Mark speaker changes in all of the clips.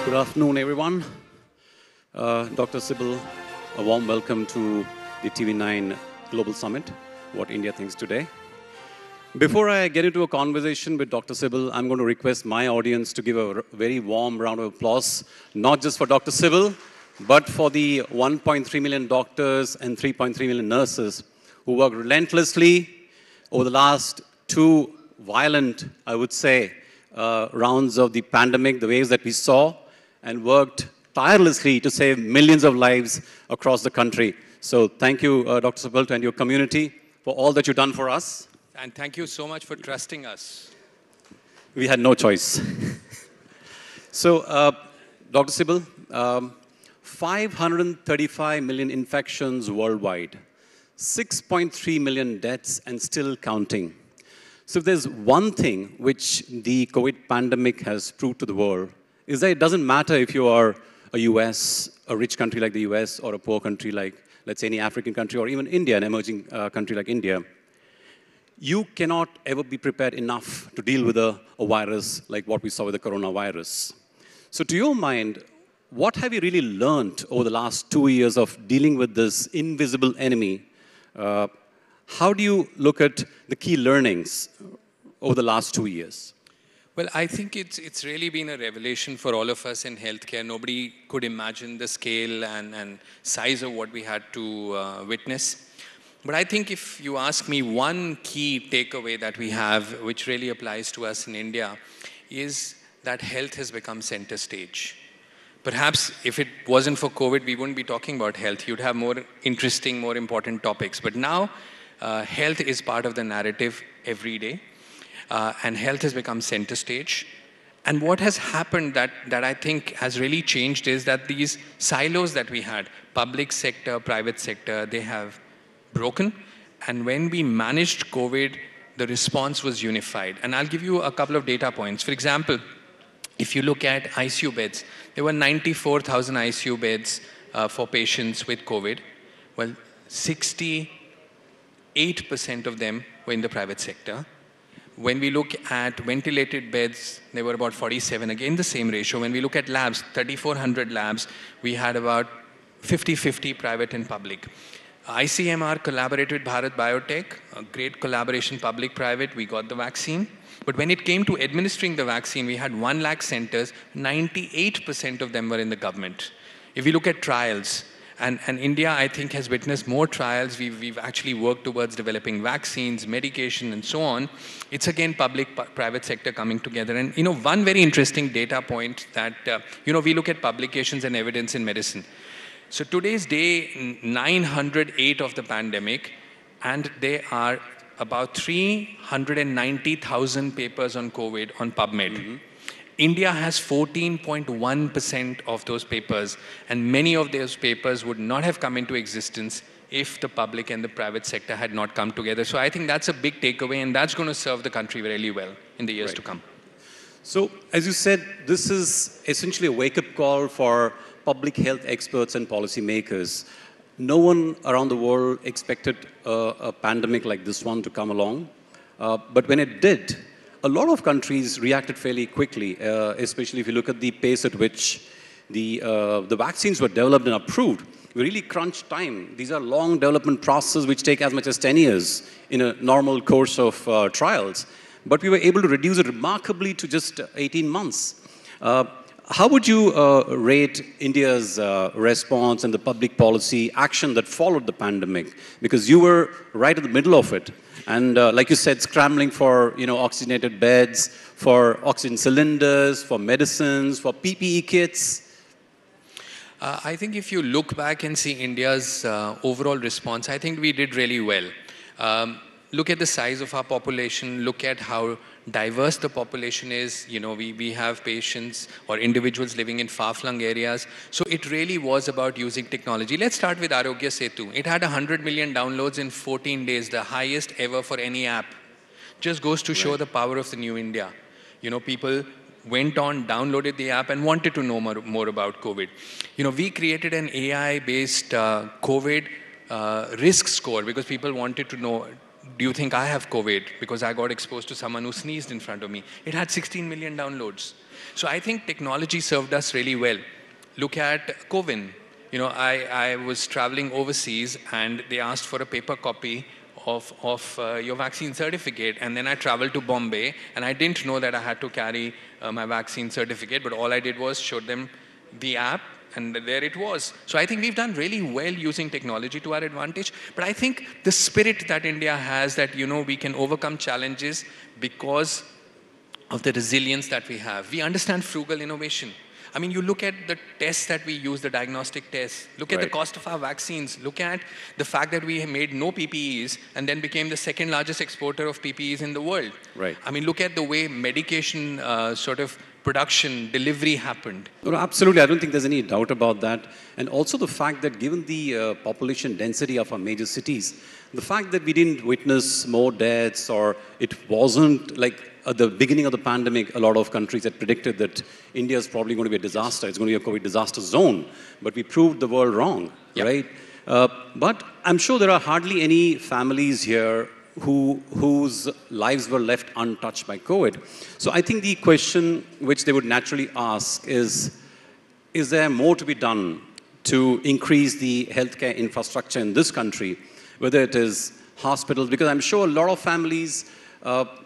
Speaker 1: Good afternoon, everyone. Dr. Sibil, a warm welcome to the TV9 Global Summit, What India Thinks Today. Before I get into a conversation with Dr. Sibil, I'm going to request my audience to give a very warm round of applause, not just for Dr. Sibil, but for the 1.3 million doctors and 3.3 million nurses who worked relentlessly over the last two violent, I would say, rounds of the pandemic, the waves that we saw, and worked tirelessly to save millions of lives across the country. So thank you, Dr. Sibil, and your community for all that you've done for us.
Speaker 2: And thank you so much for trusting us.
Speaker 1: We had no choice. So, Dr. Sibil, 535 million infections worldwide, 6.3 million deaths, and still counting. So if there's one thing which the COVID pandemic has proved to the world, is that it doesn't matter if you are a US, a rich country like the US, or a poor country like, let's say, any African country, or even India, an emerging country like India. You cannot ever be prepared enough to deal with a virus like what we saw with the coronavirus. So to your mind, what have you really learned over the last 2 years of dealing with this invisible enemy? How do you look at the key learnings over the last 2 years?
Speaker 2: Well, I think it's really been a revelation for all of us in healthcare. Nobody could imagine the scale and size of what we had to witness. But I think if you ask me, one key takeaway that we have, which really applies to us in India, is that health has become center stage. Perhaps if it wasn't for COVID, we wouldn't be talking about health. You'd have more interesting, more important topics. But now, health is part of the narrative every day. And health has become center stage. And what has happened that I think has really changed is that these silos that we had, public sector, private sector, they have broken. And when we managed COVID, the response was unified. And I'll give you a couple of data points. For example, if you look at ICU beds, there were 94,000 ICU beds for patients with COVID. Well, 68% of them were in the private sector. When we look at ventilated beds, they were about 47, again the same ratio. When we look at labs, 3,400 labs, we had about 50-50 private and public. ICMR collaborated with Bharat Biotech, a great collaboration, public-private, we got the vaccine. But when it came to administering the vaccine, we had 1 lakh centers, 98% of them were in the government. If we look at trials, and India, I think, has witnessed more trials. We've actually worked towards developing vaccines, medication, and so on. It's again public-private sector coming together. And one very interesting data point that we look at publications and evidence in medicine. So today's day 908 of the pandemic, and there are about 390,000 papers on COVID on PubMed. Mm-hmm. India has 14.1% of those papers, and many of those papers would not have come into existence if the public and the private sector had not come together. So I think that's a big takeaway, and that's going to serve the country really well in the years to come.
Speaker 1: So, as you said, this is essentially a wake-up call for public health experts and policymakers. No one around the world expected a pandemic like this one to come along, but when it did, a lot of countries reacted fairly quickly, especially if you look at the pace at which the vaccines were developed and approved. We really crunched time. These are long development processes which take as much as 10 years in a normal course of trials. But we were able to reduce it remarkably to just 18 months. How would you rate India's response and the public policy action that followed the pandemic? Because you were right in the middle of it. And like you said, scrambling for oxygenated beds, for oxygen cylinders, for medicines, for PPE kits.
Speaker 2: I think if you look back and see India's overall response, I think we did really well. Look at the size of our population, look at how diverse the population is. We have patients or individuals living in far-flung areas. So it really was about using technology. Let's start with Arogya Setu. It had 100 million downloads in 14 days, the highest ever for any app. Just goes to show the power of the new India. People went on, downloaded the app and wanted to know more about COVID. We created an AI-based COVID risk score because people wanted to know, do you think I have COVID because I got exposed to someone who sneezed in front of me? It had 16 million downloads. So I think technology served us really well. Look at COVID. You know, I was traveling overseas and they asked for a paper copy of your vaccine certificate, and then I traveled to Bombay and I didn't know that I had to carry my vaccine certificate, but all I did was show them the app and there it was. So I think we've done really well using technology to our advantage, but I think the spirit that India has, that, you know, we can overcome challenges because of the resilience that we have. We understand frugal innovation. I mean, you look at the tests that we use, the diagnostic tests, look at the cost of our vaccines, look at the fact that we made no PPEs and then became the second largest exporter of PPEs in the world.
Speaker 1: Right.
Speaker 2: I mean, look at the way medication sort of production, delivery happened.
Speaker 1: No, absolutely. I don't think there's any doubt about that. And also the fact that given the population density of our major cities, the fact that we didn't witness more deaths, or it wasn't like at the beginning of the pandemic, a lot of countries had predicted that India is probably going to be a disaster. It's going to be a COVID disaster zone. But we proved the world wrong, right? But I'm sure there are hardly any families here whose lives were left untouched by COVID. So I think the question which they would naturally ask is there more to be done to increase the healthcare infrastructure in this country, whether it is hospitals, because I'm sure a lot of families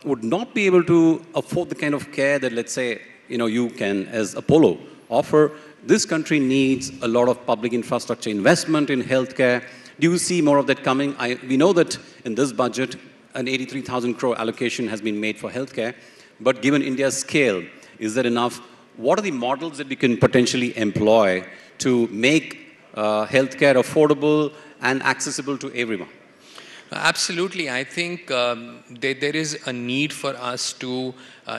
Speaker 1: would not be able to afford the kind of care that, let's say, you know, you can, as Apollo, offer. This country needs a lot of public infrastructure investment in healthcare. Do you see more of that coming? We know that in this budget, an 83,000 crore allocation has been made for healthcare, but given India's scale, is that enough? What are the models that we can potentially employ to make healthcare affordable and accessible to everyone?
Speaker 2: Absolutely. I think there is a need for us to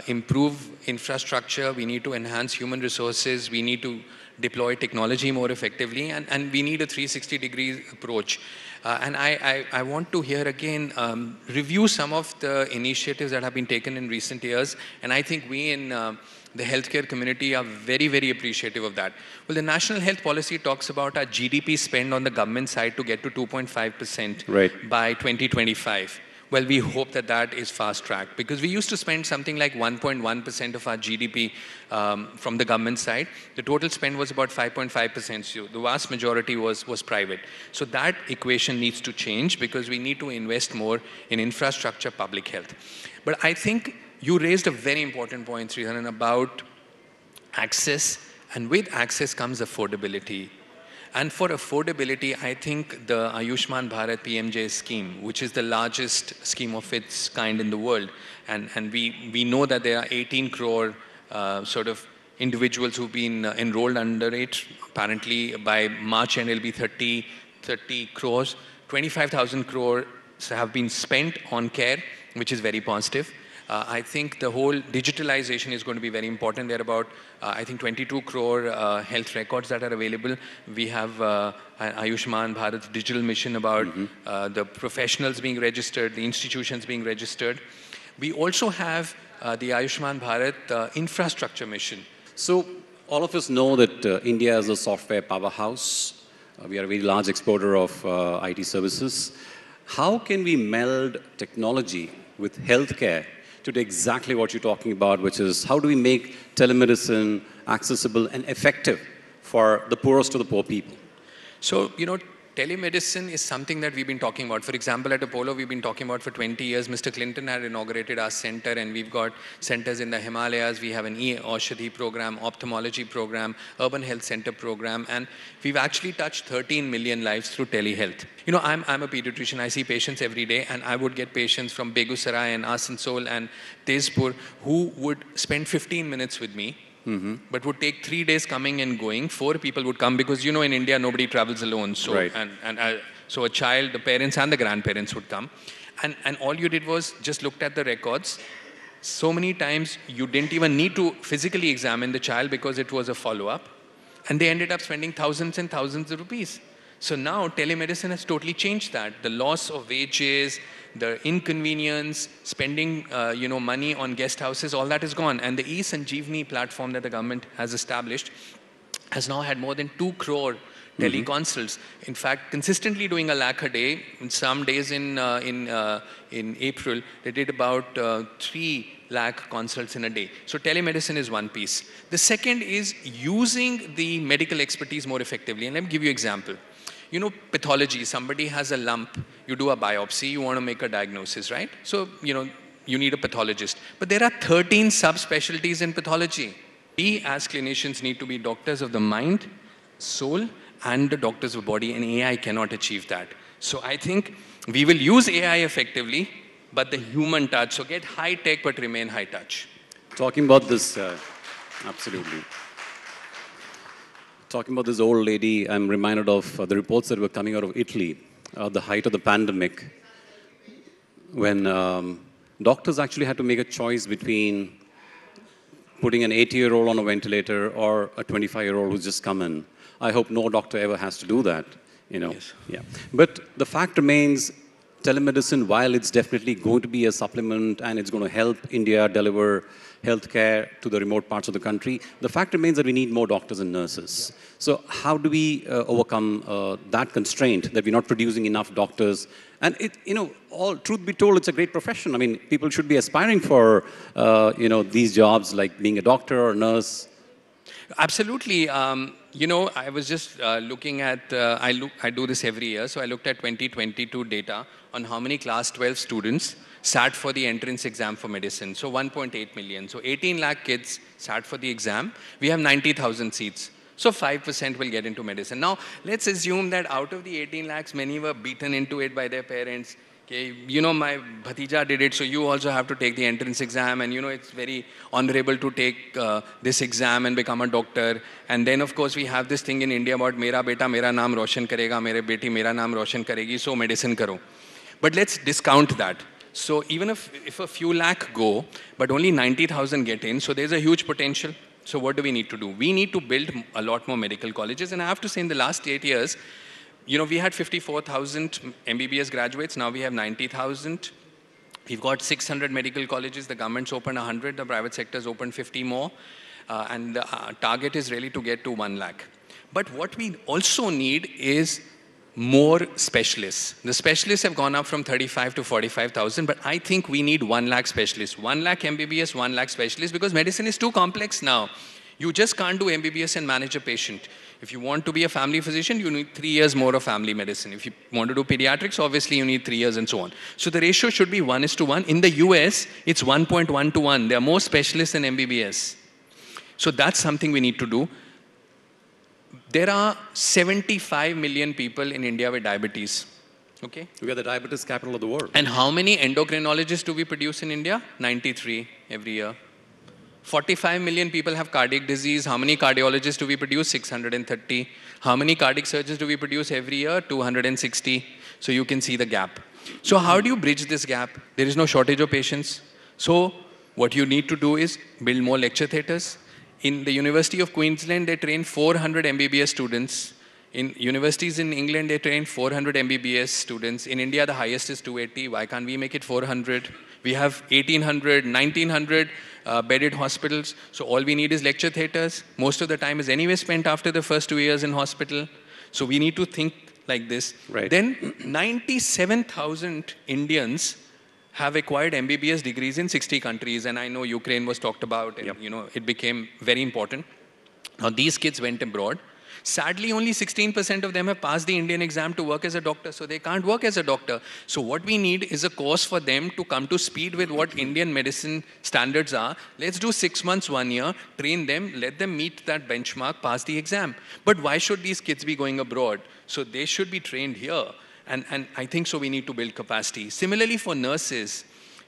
Speaker 2: improve infrastructure. We need to enhance human resources. We need to deploy technology more effectively, and we need a 360-degree approach. And I want to here again review some of the initiatives that have been taken in recent years, and I think we in the healthcare community are very, very appreciative of that. Well, the National Health Policy talks about our GDP spend on the government side to get to 2.5% by 2025. Well, we hope that that is fast-tracked, because we used to spend something like 1.1% of our GDP from the government side. The total spend was about 5.5%. So the vast majority was private. So that equation needs to change, because we need to invest more in infrastructure, public health. But I think you raised a very important point, Sridharan, about access, and with access comes affordability. And for affordability, I think the Ayushman Bharat PMJ scheme, which is the largest scheme of its kind in the world, and we know that there are 18 crore sort of individuals who've been enrolled under it. Apparently, by March end, it'll be 30 crores. 25,000 crores have been spent on care, which is very positive. I think the whole digitalization is going to be very important. There are about, I think, 22 crore health records that are available. We have Ayushman Bharat digital mission about the professionals being registered, the institutions being registered. We also have the Ayushman Bharat infrastructure mission.
Speaker 1: So all of us know that India is a software powerhouse. We are a very large exporter of IT services. How can we meld technology with healthcare to do exactly what you're talking about, which is how do we make telemedicine accessible and effective for the poorest of the poor people?
Speaker 2: So, you know, telemedicine is something that we've been talking about. For example, at Apollo, we've been talking about for 20 years. Mr. Clinton had inaugurated our center, and we've got centers in the Himalayas. We have an e-Aushadhi program, ophthalmology program, urban health center program, and we've actually touched 13 million lives through telehealth. You know, I'm a pediatrician. I see patients every day, and I would get patients from Begusarai and Asansol and Tezpur who would spend 15 minutes with me. But would take 3 days coming and going. 4 people would come, because, you know, in India, nobody travels alone. So, so a child, the parents and the grandparents would come. And all you did was just looked at the records. So many times you didn't even need to physically examine the child, because it was a follow-up. And they ended up spending thousands and thousands of rupees. So now telemedicine has totally changed that. The loss of wages, the inconvenience, spending you know, money on guest houses, all that is gone. And the e-Sanjeevani platform that the government has established has now had more than 2 crore teleconsults. In fact, consistently doing a lakh a day. In some days in April, they did about 3 lakh consults in a day. So telemedicine is one piece. The second is using the medical expertise more effectively. And let me give you an example. You know, pathology, somebody has a lump, you do a biopsy, you want to make a diagnosis, right? So, you know, you need a pathologist. But there are 13 subspecialties in pathology. We as clinicians need to be doctors of the mind, soul, and the doctors of body, and AI cannot achieve that. So I think we will use AI effectively, but the human touch. So get high tech, but remain high touch.
Speaker 1: Talking about this, absolutely. Talking about this old lady, I'm reminded of the reports that were coming out of Italy, the height of the pandemic, when doctors actually had to make a choice between putting an 80-year-old on a ventilator or a 25-year-old who's just come in. I hope no doctor ever has to do that, you know.
Speaker 2: Yes.
Speaker 1: Yeah. But the fact remains, telemedicine, while it's definitely going to be a supplement and it's going to help India deliver healthcare to the remote parts of the country, the fact remains that we need more doctors and nurses. Yeah. So how do we overcome that constraint that we're not producing enough doctors? And it, you know, all truth be told, it's a great profession. I mean, people should be aspiring for, you know, these jobs like being a doctor or a nurse.
Speaker 2: Absolutely. You know, I was just looking at, I do this every year, so I looked at 2022 data on how many class 12 students sat for the entrance exam for medicine. So 1.8 million. So 18 lakh kids sat for the exam. We have 90,000 seats. So 5% will get into medicine. Now, let's assume that out of the 18 lakhs, many were beaten into it by their parents. Okay, you know, my bhatija did it, so you also have to take the entrance exam. And, you know, it's very honorable to take this exam and become a doctor. And then, of course, we have this thing in India about mera beta mera naam roshan karega, mere beti mera naam roshan karegi, so medicine karo. But let's discount that. So even if a few lakh go, but only 90,000 get in, so there's a huge potential. So what do we need to do? We need to build a lot more medical colleges. And I have to say, in the last 8 years, you know, we had 54,000 MBBS graduates. Now we have 90,000. We've got 600 medical colleges. The government's opened 100. The private sector's opened 50 more. And the target is really to get to 1 lakh. But what we also need is more specialists. The specialists have gone up from 35 to 45,000, but I think we need 1 lakh specialists. 1 lakh MBBS, 1 lakh specialists, because medicine is too complex now. You just can't do MBBS and manage a patient. If you want to be a family physician, you need 3 years more of family medicine. If you want to do pediatrics, obviously you need 3 years and so on. So the ratio should be 1:1. In the US, it's 1.1 to 1. There are more specialists than MBBS. So that's something we need to do. There are 75 million people in India with diabetes. Okay?
Speaker 1: We are the diabetes capital of the world.
Speaker 2: And how many endocrinologists do we produce in India? 93 every year. 45 million people have cardiac disease. How many cardiologists do we produce? 630. How many cardiac surgeons do we produce every year? 260. So you can see the gap. So how do you bridge this gap? There is no shortage of patients. So what you need to do is build more lecture theatres. In the University of Queensland, they train 400 MBBS students. In universities in England, they train 400 MBBS students. In India, the highest is 280. Why can't we make it 400? We have 1,800, 1,900 bedded hospitals. So all we need is lecture theatres. Most of the time is anyway spent after the first 2 years in hospital. So we need to think like this.
Speaker 1: Right.
Speaker 2: Then 97,000 Indians have acquired MBBS degrees in 60 countries. And I know Ukraine was talked about, and you know, it became very important. Now these kids went abroad. Sadly, only 16% of them have passed the Indian exam to work as a doctor, so they can't work as a doctor. So what we need is a course for them to come to speed with what Indian medicine standards are. Let's do 6 months, 1 year, train them, let them meet that benchmark, pass the exam. But why should these kids be going abroad? So they should be trained here. And I think so we need to build capacity. Similarly for nurses,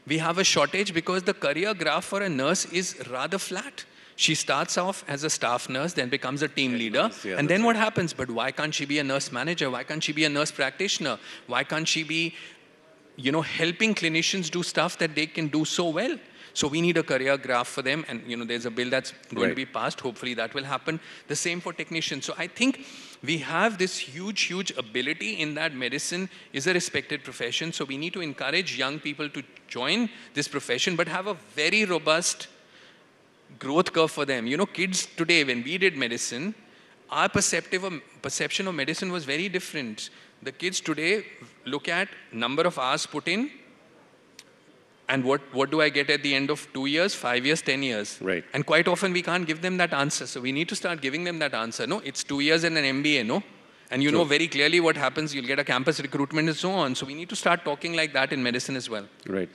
Speaker 2: we have a shortage because the career graph for a nurse is rather flat. She starts off as a staff nurse, then becomes a team leader.
Speaker 1: Yeah,
Speaker 2: and then what happens? But why can't she be a nurse manager? Why can't she be a nurse practitioner? Why can't she be, you know, helping clinicians do stuff that they can do so well? So we need a career graph for them. And, you know, there's a bill that's going to be passed. Hopefully that will happen. The same for technicians. So I think we have this huge, huge ability in that medicine is a respected profession. So we need to encourage young people to join this profession, but have a very robust growth curve for them. You know, kids today, when we did medicine, our perception of medicine was very different. The kids today look at number of hours put in, and what do I get at the end of 2 years, 5 years, 10 years?
Speaker 1: Right.
Speaker 2: And quite often we can't give them that answer. So we need to start giving them that answer. No, it's 2 years and an MBA, no? And you know very clearly what happens. You'll get a campus recruitment and so on. So we need to start talking like that in medicine as well.
Speaker 1: Right.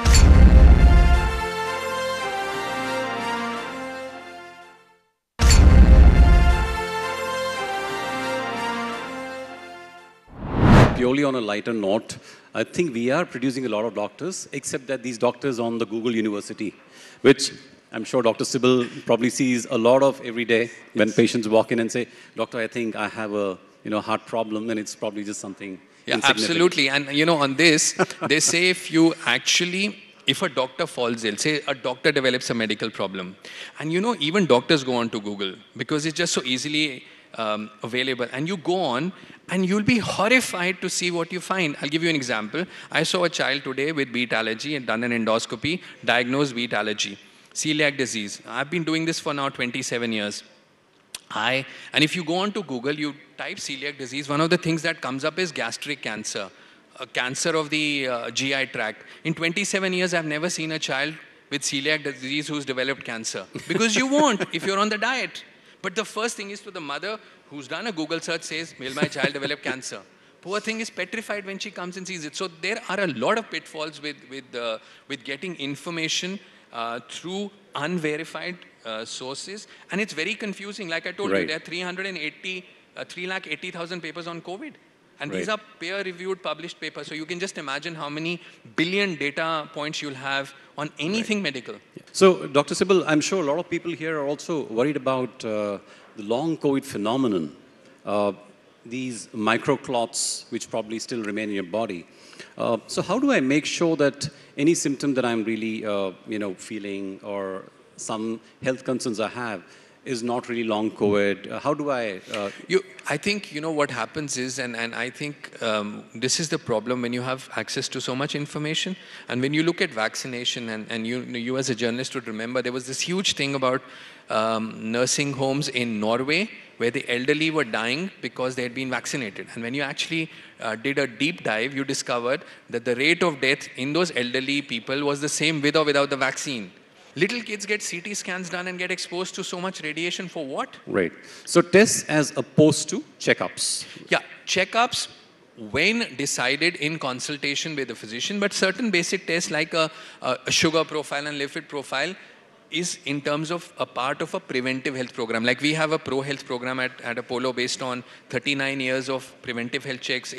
Speaker 1: Purely on a lighter note, I think we are producing a lot of doctors, except that these doctors on the Google University, which I'm sure Dr. Sibil probably sees a lot of every day when patients walk in and say, Doctor, I think I have a heart problem, and it's probably just something
Speaker 2: absolutely. And on this, they say if a doctor falls ill, say a doctor develops a medical problem, and even doctors go on to Google because it's just so easily available, and you go on and you'll be horrified to see what you find. I'll give you an example. I saw a child today with wheat allergy and done an endoscopy, diagnosed wheat allergy, celiac disease. I've been doing this for now 27 years. And if you go on to Google, you type celiac disease, one of the things that comes up is gastric cancer, a cancer of the GI tract. In 27 years, I've never seen a child with celiac disease who's developed cancer. Because you won't if you're on the diet. But the first thing is to the mother who's done a Google search says, will my child develop cancer? Poor thing is petrified when she comes and sees it. So there are a lot of pitfalls with getting information through unverified sources. And it's very confusing. Like I told you, there are 380,000 papers on COVID. And these are peer-reviewed, published papers. So you can just imagine how many billion data points you'll have on anything medical.
Speaker 1: Yeah. So, Dr. Sibil, I'm sure a lot of people here are also worried about the long COVID phenomenon, these microclots which probably still remain in your body. So how do I make sure that any symptom that I'm really feeling or some health concerns I have is not really long COVID? How do I...
Speaker 2: I think, what happens is, and I think this is the problem when you have access to so much information. And when you look at vaccination, and you as a journalist would remember, there was this huge thing about nursing homes in Norway where the elderly were dying because they had been vaccinated. And when you actually did a deep dive, you discovered that the rate of death in those elderly people was the same with or without the vaccine. Little kids get CT scans done and get exposed to so much radiation for what?
Speaker 1: Right. So tests as opposed to checkups.
Speaker 2: Yeah, checkups when decided in consultation with the physician, but certain basic tests like a sugar profile and lipid profile is in terms of a part of a preventive health program. Like we have a pro-health program at Apollo based on 39 years of preventive health checks.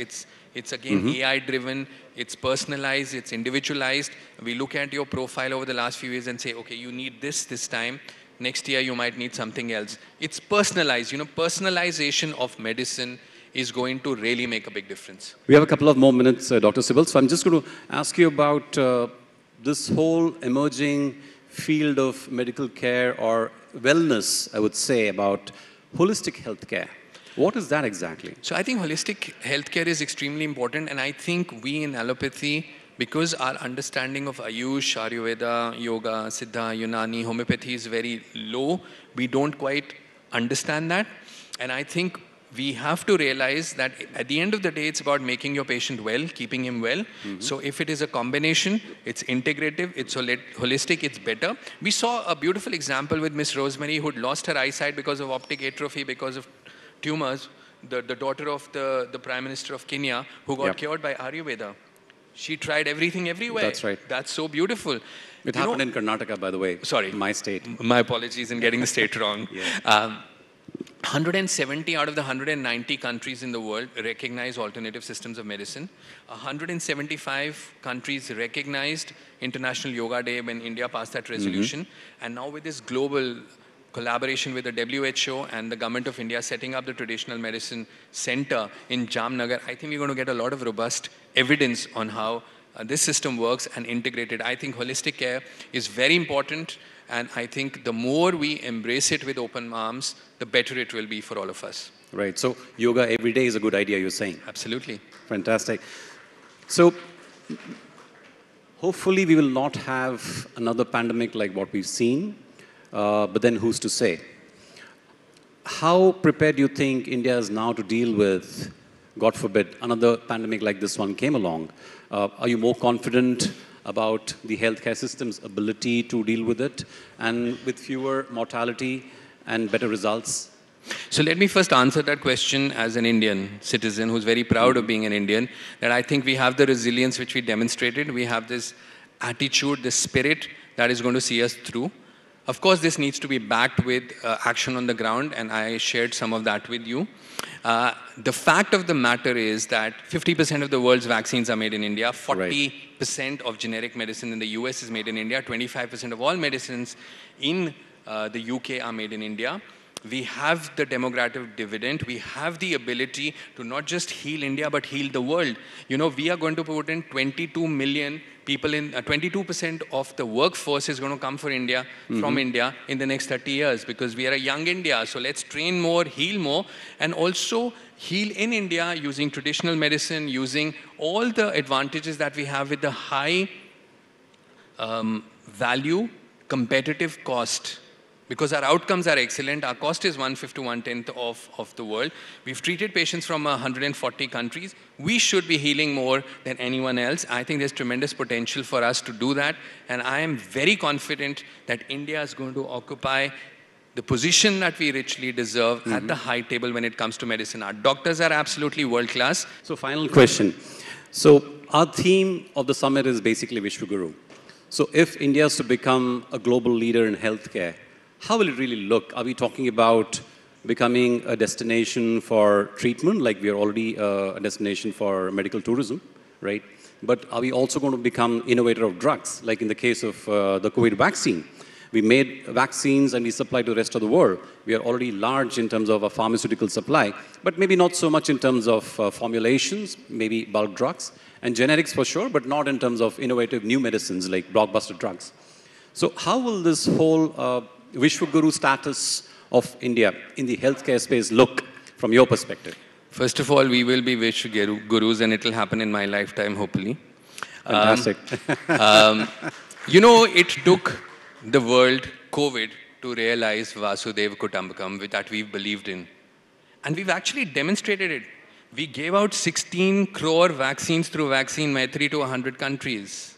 Speaker 2: It's again AI-driven, it's personalized, it's individualized. We look at your profile over the last few years and say, okay, you need this time. Next year, you might need something else. It's personalized. Personalization of medicine is going to really make a big difference.
Speaker 1: We have a couple of more minutes, Dr. Sibil. So I'm just going to ask you about this whole emerging field of medical care or wellness, I would say, about holistic healthcare. What is that exactly?
Speaker 2: So I think holistic healthcare is extremely important, and I think we in allopathy, because our understanding of Ayush, Ayurveda, Yoga, Siddha, Unani, homeopathy is very low, we don't quite understand that. And I think we have to realize that at the end of the day, it's about making your patient well, keeping him well. So if it is a combination, it's integrative, it's holistic, it's better. We saw a beautiful example with Miss Rosemary, who'd lost her eyesight because of optic atrophy, because of tumors, the daughter of the Prime Minister of Kenya, who got cured by Ayurveda. She tried everything everywhere.
Speaker 1: That's right.
Speaker 2: That's so beautiful.
Speaker 1: It happened in Karnataka, by the way.
Speaker 2: Sorry.
Speaker 1: My state.
Speaker 2: My apologies in getting the state wrong. 170 out of the 190 countries in the world recognize alternative systems of medicine. 175 countries recognized International Yoga Day when India passed that resolution. And now with this global collaboration with the WHO and the Government of India setting up the Traditional Medicine Center in Jamnagar, I think we're going to get a lot of robust evidence on how this system works and integrated. I think holistic care is very important, and I think the more we embrace it with open arms, the better it will be for all of us.
Speaker 1: Right. So yoga every day is a good idea, you're saying?
Speaker 2: Absolutely.
Speaker 1: Fantastic. So hopefully we will not have another pandemic like what we've seen. But then who's to say? how prepared do you think India is now to deal with, God forbid, another pandemic like this one came along? Are you more confident about the healthcare system's ability to deal with it and with fewer mortality and better results?
Speaker 2: So let me first answer that question as an Indian citizen who's very proud of being an Indian, that I think we have the resilience which we demonstrated. We have this attitude, this spirit that is going to see us through. Of course, this needs to be backed with action on the ground, and I shared some of that with you. The fact of the matter is that 50% of the world's vaccines are made in India, 40% of generic medicine in the US is made in India, 25% of all medicines in the UK are made in India. We have the demographic dividend. We have the ability to not just heal India, but heal the world. You know, we are going to put in 22 million people in, 22% of the workforce is going to come for India, from India in the next 30 years, because we are a young India. So let's train more, heal more, and also heal in India using traditional medicine, using all the advantages that we have with the high value, competitive cost. Because our outcomes are excellent, our cost is 1/5 to 1/10 of the world. We've treated patients from 140 countries. We should be healing more than anyone else. I think there's tremendous potential for us to do that. And I am very confident that India is going to occupy the position that we richly deserve at the high table when it comes to medicine. Our doctors are absolutely world class.
Speaker 1: So final question. So our theme of the summit is basically Vishwaguru. So if India is to become a global leader in healthcare, how will it really look? Are we talking about becoming a destination for treatment, like we are already a destination for medical tourism, right? But are we also going to become innovator of drugs, like in the case of the COVID vaccine? We made vaccines and we supply to the rest of the world. We are already large in terms of a pharmaceutical supply, but maybe not so much in terms of formulations, maybe bulk drugs, and generics for sure, but not in terms of innovative new medicines like blockbuster drugs. So how will this whole Vishwaguru status of India in the healthcare space look from your perspective?
Speaker 2: First of all, we will be Vishwagurus, and it will happen in my lifetime, hopefully.
Speaker 1: Fantastic.
Speaker 2: You know, it took the world, COVID, to realize Vasudev Kutumbakam, that we've believed in. And we've actually demonstrated it. We gave out 16 crore vaccines through Vaccine Maitri to 100 countries.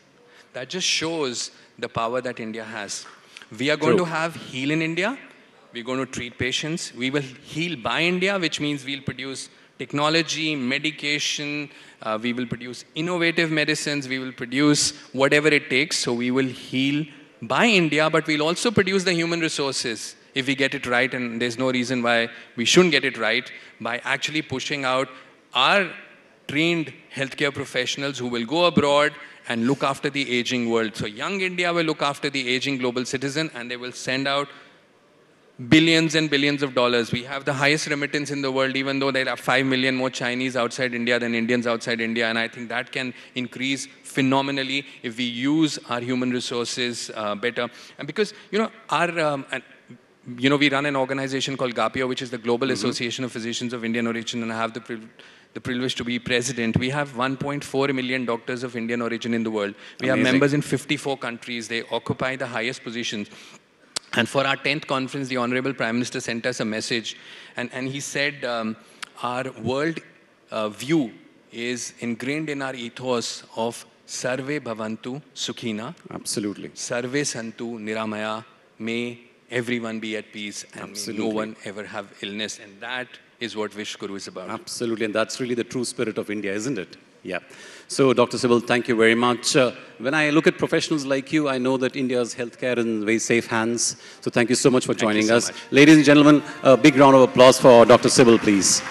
Speaker 2: That just shows the power that India has. We are going to have Heal in India. We're going to treat patients. We will heal by India, which means we'll produce technology, medication, we will produce innovative medicines, we will produce whatever it takes. So we will heal by India, but we'll also produce the human resources if we get it right, and there's no reason why we shouldn't get it right, by actually pushing out our trained healthcare professionals who will go abroad and look after the aging world. So young India will look after the aging global citizen, and they will send out billions and billions of dollars. We have the highest remittance in the world, even though there are 5 million more Chinese outside India than Indians outside India. And I think that can increase phenomenally if we use our human resources better. And because, you know, we run an organization called GAPIO, which is the Global Association of Physicians of Indian Origin, and I have the privilege to be president. We have 1.4 million doctors of Indian origin in the world. We have members in 54 countries. They occupy the highest positions. And for our 10th conference, the Honorable Prime Minister sent us a message. And he said, our world view is ingrained in our ethos of Sarve Bhavantu Sukhina.
Speaker 1: Absolutely.
Speaker 2: Sarve Santu Niramaya. May everyone be at peace, and may no one ever have illness. And that is what Vishwaguru is about.
Speaker 1: Absolutely, and that's really the true spirit of India, isn't it? Yeah. So, Dr. Sibil, thank you very much. When I look at professionals like you, I know that India's healthcare is in very safe hands. So thank you so much for joining us. Ladies and gentlemen, a big round of applause for Dr. Sibil, please.